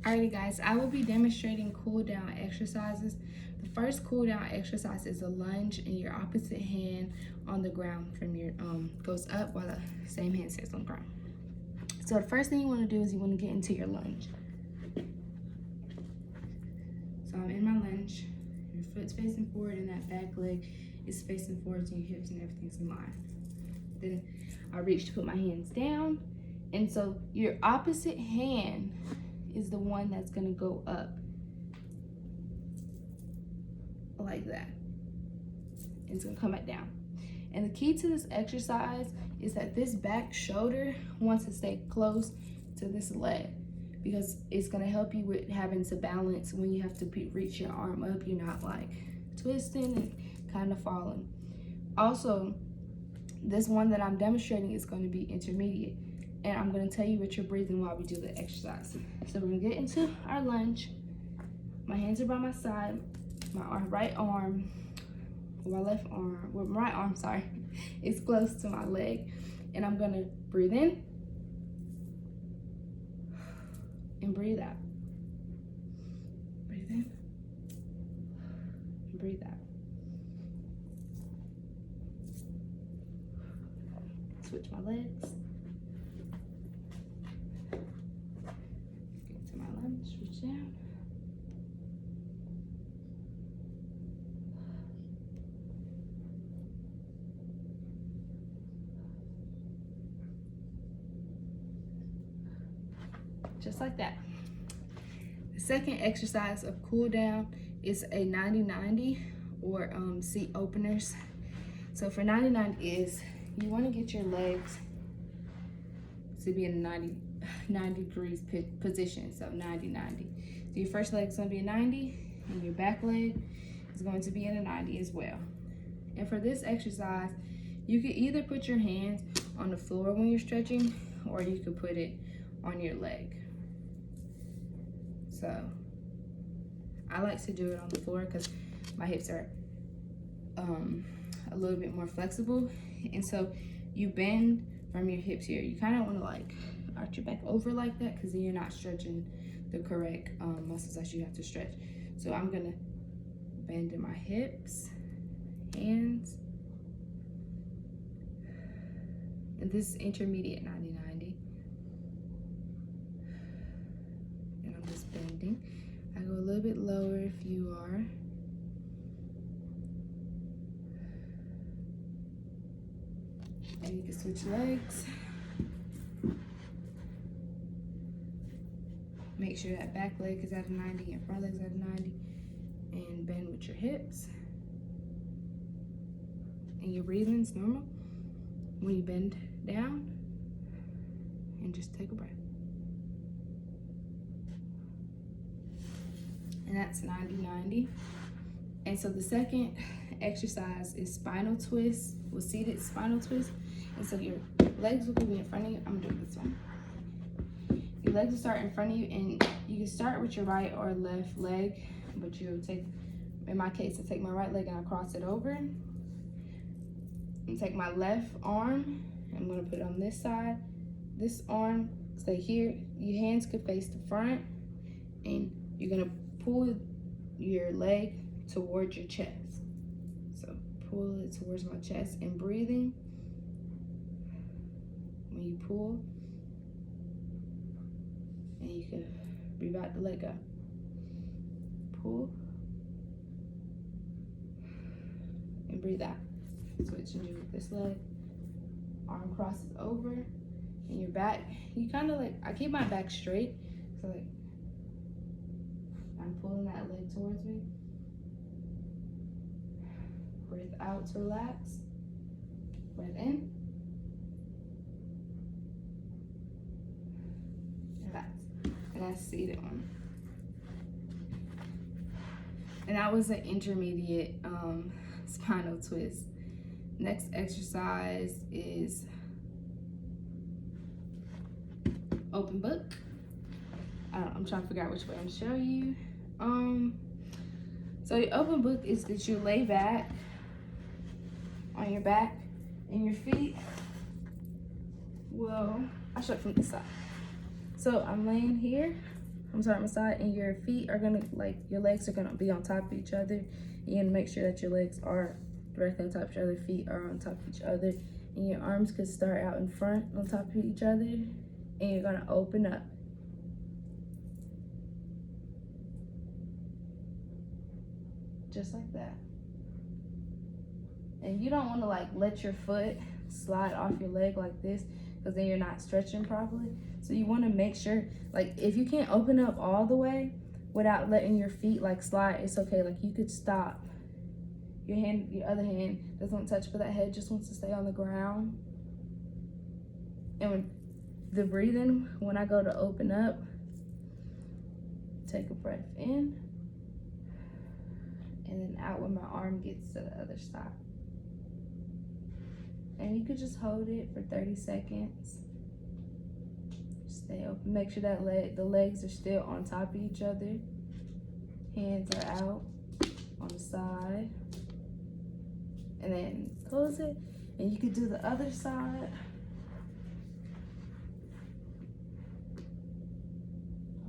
Alrighty guys, I will be demonstrating cool down exercises. The first cool down exercise is a lunge and your opposite hand on the ground from your goes up while the same hand stays on the ground. So the first thing you want to do is you want to get into your lunge. So I'm in my lunge. Your foot's facing forward and that back leg is facing forward, so your hips and everything's in line. Then I reach to put my hands down, and so your opposite hand is the one that's gonna go up like that. And it's gonna come back down. And the key to this exercise is that this back shoulder wants to stay close to this leg because it's gonna help you with having to balance when you have to reach your arm up. You're not like twisting and kind of falling. Also, this one that I'm demonstrating is gonna be intermediate. And I'm gonna tell you what you're breathing while we do the exercise. So we're gonna get into our lunge. My hands are by my side. My right arm, my left arm, well, my right arm, sorry, is close to my leg. And I'm gonna breathe in and breathe out. Breathe in and breathe out. Switch my legs. Reach down. Just like that. The second exercise of cool down is a 90-90 or seat openers. So for 90-90 is you want to get your legs to be in a 90 degrees position, so 90-90. So your first leg is going to be a 90 and your back leg is going to be in a 90 as well. And for this exercise, you could either put your hands on the floor when you're stretching or you could put it on your leg. So I like to do it on the floor because my hips are a little bit more flexible, and so you bend from your hips here. You kind of want to like arch your back over like that because then you're not stretching the correct muscles that you have to stretch. So I'm gonna bend in my hips, hands, and this is intermediate 90-90. And I'm just bending. I go a little bit lower if you are. And you can switch legs. Make sure that back leg is at a 90 and front leg's at a 90, and bend with your hips. And your breathing's normal when you bend down, and just take a breath. And that's 90-90. And so the second exercise is spinal twist, or seated spinal twist. And so your legs will be in front of you. I'm doing this one. Your legs will start in front of you, and you can start with your right or left leg, but you'll take, in my case, I take my right leg and I cross it over. And take my left arm, I'm gonna put it on this side. This arm, stay here. Your hands could face the front, and you're gonna pull your leg towards your chest. So pull it towards my chest and breathing. When you pull, and you can breathe out to let go. Pull and breathe out. Switching you with this leg. Arm crosses over, and your back. You kind of like, I keep my back straight, so like I'm pulling that leg towards me. Breathe out to relax. Breathe in. Relax. And that's seated one. And that was an intermediate spinal twist. Next exercise is open book. I'm trying to figure out which way I'm showing you. So your open book is that you lay back on your back and your feet. Well, I'll show it from this side. So I'm laying here massage, and your feet are gonna, like, your legs are gonna be on top of each other. You gotta make sure that your legs are directly on top of each other, feet are on top of each other, and your arms could start out in front on top of each other, and you're gonna open up. Just like that. And you don't wanna like let your foot slide off your leg like this, because then you're not stretching properly. So you wanna make sure, like, if you can't open up all the way without letting your feet like slide, it's okay. Like, you could stop. Your other hand doesn't want to touch, but that head just wants to stay on the ground. And when the breathing, when I go to open up, take a breath in, and then out when my arm gets to the other side. And you could just hold it for 30 seconds. Stay open. Make sure that the legs are still on top of each other. Hands are out on the side. And then close it. And you could do the other side.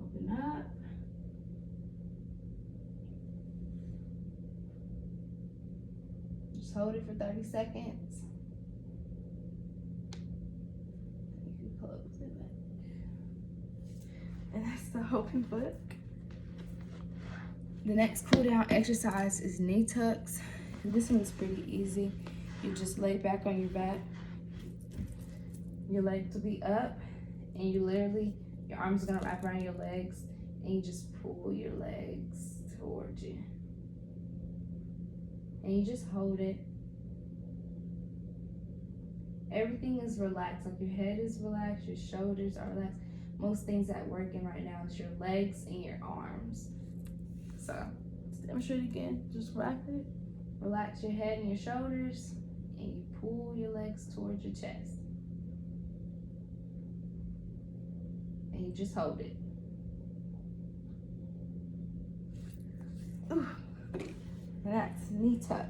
Open up. Just hold it for 30 seconds. You can close it back. And that's the open book. The next cool down exercise is knee tucks. This one is pretty easy. You just lay back on your back. Your legs will be up, and you literally, your arms are gonna wrap around your legs, and you just pull your legs towards you. And you just hold it. Everything is relaxed, like your head is relaxed, your shoulders are relaxed. Most things that working right now is your legs and your arms. So, let's demonstrate again. Just wrap it. Relax your head and your shoulders, and you pull your legs towards your chest. And you just hold it. Ooh. That's knee tuck.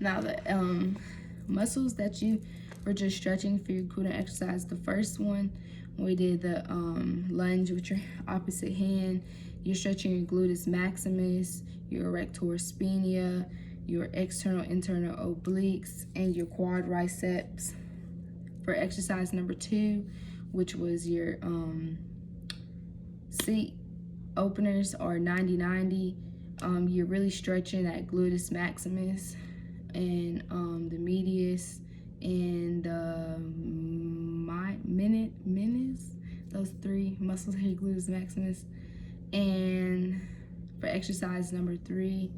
Now the muscles that you were just stretching for your cool down exercise, the first one, we did the lunge with your opposite hand. You're stretching your gluteus maximus, your erector spinae, your external internal obliques, and your quadriceps. For exercise number 2, which was your seat openers or 90-90, you're really stretching that gluteus maximus and the medius and the menis, those 3 muscles here, gluteus maximus. And for exercise number 3,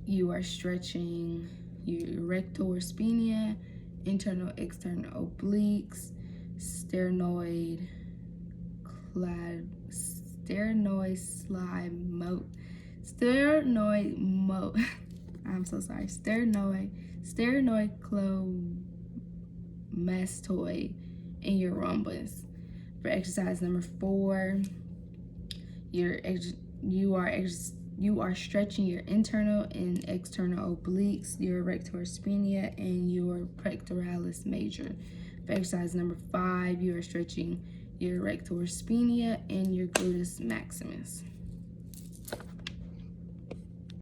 you are stretching your erector spinae, internal external obliques, sternocleidomastoid, and your rhombus. For exercise number 4, you are stretching your internal and external obliques, your erector spinae, and your pectoralis major. For exercise number 5, you are stretching your erector spinae and your gluteus maximus.